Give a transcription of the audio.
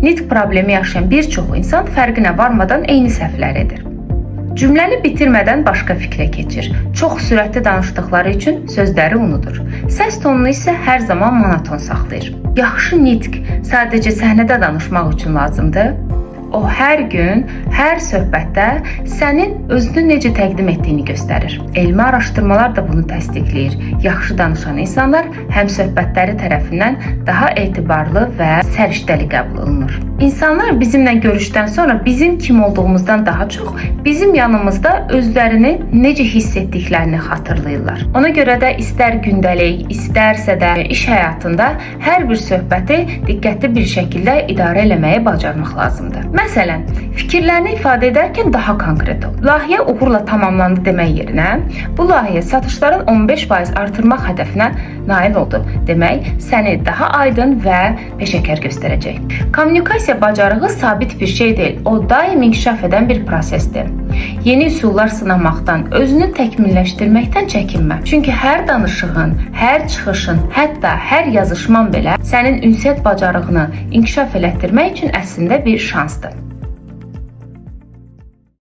Nitq problemi yaşayan bir çox insan fərqinə varmadan eyni səhvlər edir. Cümləni bitirmədən başqa fikrə keçir. Çox sürətli danışdıqları üçün sözləri unudur. Səs tonunu isə hər zaman monoton saxlayır. Yaxşı nitq sadəcə səhnədə danışmaq üçün lazımdır. O hər gün, hər söhbətdə sənin özünü necə təqdim etdiyini göstərir. Elmi araşdırmalar da bunu təsdiqləyir. Yaxşı danışan insanlar həmsöhbətləri tərəfindən daha etibarlı və səriştəli qəbul olunur. İnsanlar bizimlə görüşdən sonra bizim kim olduğumuzdan daha çox bizim yanımızda özlərini necə hiss etdiklərini xatırlayırlar. Ona görə də istər gündəlik, istərsə də iş həyatında hər bir söhbəti diqqətli bir şəkildə idarə eləməyi bacarmaq lazımdır. Məsələn, fikirlərini ifadə edərkən daha konkret ol. Layihə uğurla tamamlandı demək yerinə, bu layihə satışların 15% artırmaq hədəfinə nail oldu demək səni daha aydın və peşəkar göstərəcək. Kommunikasiya bacarığı sabit bir şey deyil, o daim inkişaf edən bir prosesdir. Yeni üsullar sınamaqdan, özünü təkmilləşdirməkdən çəkinmə. Çünki hər danışığın, hər çıxışın, hətta hər yazışman belə sənin ünsiyyət bacarığını inkişaf elətdirmək üçün əslində bir şansdır.